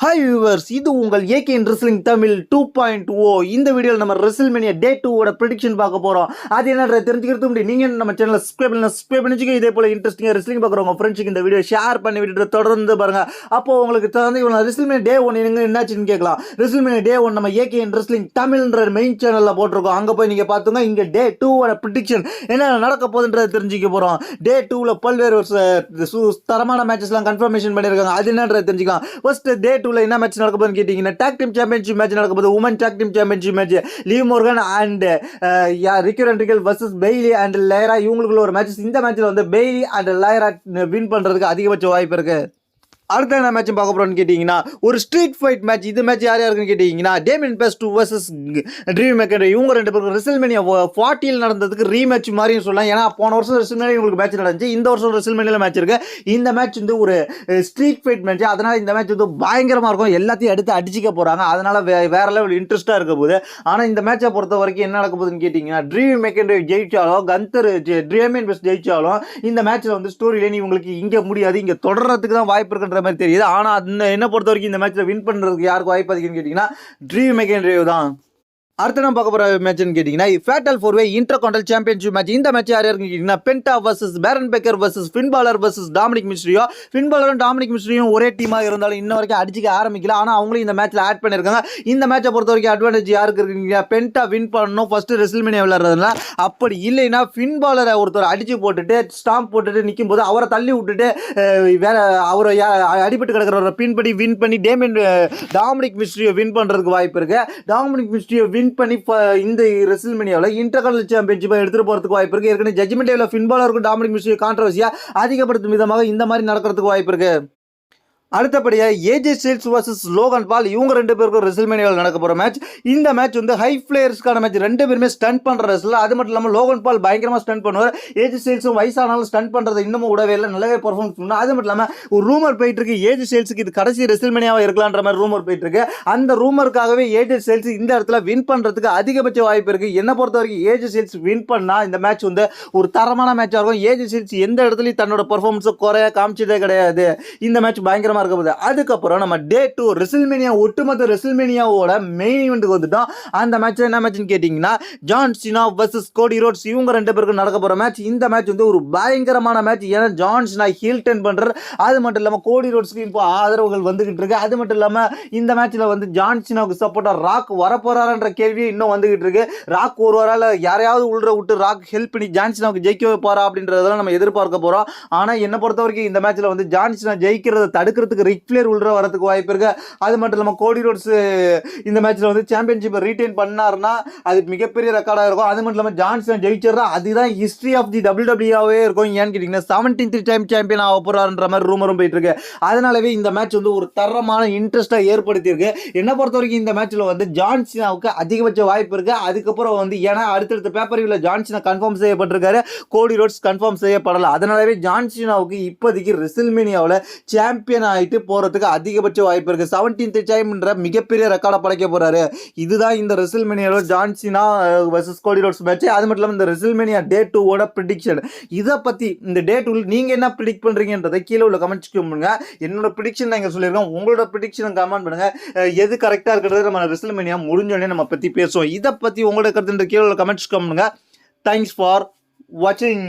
Hi viewers, இது உங்கள் AK wrestling Tamil 2.0. இந்த வீடியோவில் நம்ம ரெஸ்ல்மேனியா டே 2 ஓட ப்ரெடிக்ஷன் பார்க்க போறோம். அது என்னன்றதை தெரிஞ்சுக்கிறதுக்கு முன்னாடி நீங்க நம்ம சேனலை சப்ஸ்கிரைப் பண்ணிச்சுங்க. இதே போல இன்ட்ரெஸ்டிங்காக ரெஸ்லிங் பார்க்குறவங்க ஃப்ரெண்ட்ஸுக்கு இந்த வீடியோ ஷேர் பண்ணி விட்டுட்டு தொடர்ந்து பாருங்க. அப்போ உங்களுக்கு ரெஸ்ல்மேனியா டே 1 என்னாச்சுன்னு கேட்கலாம். ரெஸ்ல்மேனியா டே 1 நம்ம ஏகே ரெஸ்லிங் தமிழ்ன்ற மெயின் சேனலில் போட்டிருக்கோம். அங்கே போய் நீங்க பார்த்துங்க. இங்கே டே 2 ஓட ப்ரெடிக்ஷன் என்ன நடக்க போகுதுன்றதை தெரிஞ்சுக்க போறோம். டே 2ல பல்வேறு தரமான மேட்சஸ்லாம் கன்ஃபர்மேஷன் பண்ணியிருக்காங்க. அது என்னன்றதை தெரிஞ்சுக்கலாம். ஃபர்ஸ்ட் டே 2ல என்ன மேட்ச் நடக்க போகுதுன்னு கேட்டீங்கன்னா, டாக் டீம் சாம்பியன்ஷிப் மேட்ச் நடக்க போகுது. Women tag team championship match Liv Morgan and ரிக்கி ஹென்ரிகல் வர்சஸ் பெய்லி அண்ட் லைரா, இவங்களுக்குள்ள ஒரு மேட்ச். இந்த மேட்ச்ல வந்து பெய்லி அண்ட் லைரா வின் பண்றதுக்கு அதிகபட்ச வாய்ப்பு இருக்கு. அடுத்த என்ன மேட்ச் பார்க்க போறோம்னு கேட்டீங்கன்னா, ஒரு ஸ்ட்ரீட் ஃபைட் மேட்ச். இந்த மேட்ச் யார் யாருக்குன்னு கேட்டீங்கன்னா, Damian Priest versus dream maker. இவங்க ரெண்டு பேரும் ரெஸ்ல்மேனியா 40 நடந்ததுக்கு ரீமேட்ச் மாதிரியும் சொல்லலாம். ஏன்னா போன வருஷம் ரெஸ்ல்மேனியா உங்களுக்கு மேட்ச் நடந்துச்சு, இந்த வருஷம் ரெஸ்ல்மேனியால மேட்ச் இருக்கு. இந்த மேட்ச் வந்து ஒரு ஸ்ட்ரீட் ஃபைட் மேட்ச். அதனால இந்த மேட்ச் வந்து பயங்கரமா இருக்கும். எல்லாத்தையும் எடுத்து அடிச்சிக்க போறாங்க. அதனால வேற லெவல் இன்ட்ரெஸ்டா இருக்க போகுது. ஆனா இந்த மேட்சை பொறுத்த வரைக்கும் என்ன நடக்க போகுதுன்னு கேட்டீங்கன்னா, ட்ரீம் மேக்கர் ஜெயிச்சாலும் கந்தர் டேமியன் பிரைஸ் ஜெயிச்சாலும் இந்த மேட்ச்ல வந்து ஸ்டோரி லைன் இவங்களுக்கு இங்க முடியாது, இங்க தொடர்றதுக்கு தான் வாய்ப்பு இருக்கு மாதிரி தெரியுது. ஆனா என்ன பொறுத்த வரைக்கும் இந்த மேட்ச்ல வின் பண்றதுக்கு யாருக்கு வாய்ப்பு அதிகம்னு கேட்டீங்கன்னா, ட்ரீம் மெக்கன்ட்ரேவ் தான். அடுத்த நம்ம பார்க்க போற மேட்ச்னு கேட்டீங்கன்னா, ஃபேட்டல் 4-வே இன்டர்கான்டினென்டல் சாம்பியன்ஷிப் மேட்ச். இந்த மேட்ச் யார் யாருன்னு கேட்டீங்கன்னா, பென்டா வர்சஸ் பேரன் பேக்கர் வர்சஸ் ஃபின் பாலர் versus Dominic Mysterio. Fin பாலரும் Dominic மிஸ்ட்ரியும் ஒரே டீமா இருந்தாலும் இன்ன வரைக்கும் அடிச்சிக்க ஆரம்பிக்கல. ஆனா அவங்களும் இந்த மேட்ச்ல ஆட் பண்ணிருக்காங்க. இந்த மேட்சை பொறுத்த வரைக்கும் அட்வான்டேஜ் யாருக்கு இருக்குங்க? பென்டா வின் பண்ணணும் ஃபர்ஸ்ட் ரெஸ்ல்மேனியா விளையாடுறதுல. அப்படி இல்லைன்னா ஃபின் பாலரை ஒருத்தர் அடிச்சு போட்டுட்டு ஸ்டாம்ப் போட்டுட்டு நிற்கும் போது அவரை தள்ளி விட்டுட்டு வேற அவரை அடிபட்டு கிடக்கிறவரை பின் பண்ணி வின் பண்ணி டாமினிக் மிஸ்ட்ரியோ வின் பண்றதுக்கு வாய்ப்பு இருக்கு. டாமினிக் மிஸ்ட்ரியோ வின் பண்ணி இந்த ரெஸ்ல்மேனியாவில் இன்டர்கான்டினென்டல் சாம்பியன்ஷிப்பை எடுத்துட்டு போறதுக்கு வாய்ப்பு இருக்கு. ஏற்கனவே ஜட்ஜ்மென்ட் டேல ஃபின் பாலருக்கும் டாமினிக் மிஸ்ட்ரியோ கான்ட்ரோவர்சியா அதிகப்படுத்தும் விதமாக இந்த மாதிரி நடக்கிறதுக்கு வாய்ப்பு இருக்கு. அடுத்தபடியா AJ Styles versus Logan Paul, இவங்க ரெண்டு பேருக்கும் ரெஸ்ல்மேனியாவில் நடக்க போற மேட்ச். இந்த மேட்ச் வந்து ஹை பிளேயர்ஸ்க்கான மேட்ச். ரெண்டு பேருமே ஸ்டண்ட் பண்ற ரெஸ்லர். அது மட்டும் இல்லாமல் லோகன் பால் பயங்கரமா ஸ்டண்ட் பண்ணுவார். ஏஜே ஸ்டைல்ஸும் வயசானாலும் ஸ்டண்ட் பண்றது இன்னமும் விடவே இல்லை, நல்லாவே பெர்ஃபார்மன்ஸ் பண்ணுவார். அது மட்டும் இல்லாமல் ஒரு ரூமர் போயிட்டு இருக்கு, ஏஜே ஸ்டைல்ஸுக்கு இது கடைசி ரெஸ்ல்மேனியாவா இருக்கலான்ற மாதிரி ரூமர் போயிட்டு இருக்கு. அந்த ரூமருக்காகவே ஏஜே ஸ்டைல்ஸ் இந்த இடத்துல வின் பண்றதுக்கு அதிகபட்ச வாய்ப்பு இருக்கு. என்ன பொறுத்த வரைக்கும் ஏஜே ஸ்டைல்ஸ் வின் பண்ணா இந்த மேட்ச் வந்து ஒரு தரமான மேட்சா இருக்கும். ஏஜே ஸ்டைல்ஸ் எந்த இடத்துலயும் தன்னோட பெர்ஃபார்மன்ஸை குறைய காமிச்சதே கிடையாது. இந்த மேட்ச் பயங்கரமா இருக்க போகுது. அதுக்கப்புறம் நம்ம டே 2 ரெஸ்ல்மேனியா ஒட்டுமொத்த ரெஸ்ல்மேனியாவோட மெயின் ஈவென்ட்க்கு வந்துட்டோம். அந்த மேட்ச் என்ன மேட்ச்னு கேட்டீங்கன்னா, John Cena versus Cody roads, இவங்க ரெண்டு பேருக்கு நடக்க போற மேட்ச். இந்த மேட்ச் வந்து ஒரு பயங்கரமான மேட்ச். ஏன்னா ஜான் சினா ஹீல் டர்ன் பண்றாரு. அது மட்டும் இல்லாம கோடி ரோட்ஸ்க்கு இப்போ ஆதரவுகள் வந்துகிட்டு இருக்கு. அது மட்டும் இல்லாம இந்த மேட்ச்ல வந்து ஜான் சினாவுக்கு சப்போர்ட்டா ராக் வரப்போறாருன்ற கேள்வி இன்னும் வந்துகிட்டு இருக்கு. ராக் ஒருவரால யாரையாவது உள்ள விட்டு ராக் ஹெல்ப் பண்ணி ஜான் சினாவுக்கு ஜெயிக்க வைப்பாரா அப்படின்றதெல்லாம் நம்ம எதிர்பார்க்க போறோம். ஆனா என்ன பொறுத்த வரைக்கும் இந்த மேட்ச்ல வந்து ஜான் சினா ஜெயிக்கிறத தடுக்கிறதுக்கு ரிக் ஃபிளேர் உள்ள வரதுக்கு வாய்ப்பு இருக்கு. அது மட்டும் இல்லாம கோடி ரோட்ஸ் இந்த மேட்ச்ல வந்து சாம்பியன்ஷிப்பை ரீடைன் பண்ணாருன்னா அது மிகப்பெரிய ரெக்கார்டா இருக்கும். அது மட்டும் இல்லாம ஜான்சன் ஜெயிச்சா அதுதான் ஹிஸ்டரி ஆஃப் தி WWE இருக்கும். ஏன்னு கேட்டீங்கன்னா 17th டைம் சாம்பியன் ஆக போறாருன்ற மாதிரி ரூமரும் போயிட்டு இருக்கு. அதனாலவே இந்த மேட்ச் வந்து ஒரு தரமான இன்ட்ரெஸ்டா ஏற்படுத்தி இருக்கு. என்ன பொறுத்த வரைக்கும் இந்த மேட்ச்ல வந்து ஜான்சினாவுக்கு அதிகபட்ச வாய்ப்பு இருக்கு. அதுக்கப்புறம் வந்து ஏன்னா அடுத்தடுத்த பேப்பர் வியூல ஜான்சினா கன்ஃபார்ம் செய்யப்பட்டிருக்காரு, கோடி ரோட்ஸ் கன்ஃபார்ம் செய்யப்படல. அதனாலவே ஜான்சினாவுக்கு இப்போதைக்கு ரெஸ்ல்மேனியாவில் சாம்பியன் ஆயிட்டு போறதுக்கு அதிகபட்ச வாய்ப்பு இருக்கு. 17th டைம்ன்ற மிகப்பெரிய ரெக்கார்டை படைக்க போறாரு. இதுதான் இந்த ரெஸ்ல்மேனியால John Cena versus Cody Rhodes match. அது மட்டும் இல்லாம இந்த ரெஸ்ல்மேனியா டே 2 ஓட ப்ரெடிக்ஷன். இதை பத்தி இந்த டே 2 நீங்க என்ன ப்ரெடிக்ட் பண்றீங்கன்றதை கீழே உள்ள கமெண்ட்ஸ் பண்ணுங்க. என்னோட ப்ரெடிக்ஷன் நான் இங்க சொல்லியிருக்கேன். உங்களோட ப்ரெடிக்ஷன் கமெண்ட் பண்ணுங்க. எது கரெக்டா இருக்கிறது நம்ம ரெஸ்ல்மேனியா முடிஞ்சோடனே நம்ம பத்தி பேசுவோம். இதை பத்தி உங்களோட கருத்து கீழே உள்ள கமெண்ட்ஸ் பண்ணுங்க. தேங்க்ஸ் ஃபார் வாட்சிங்.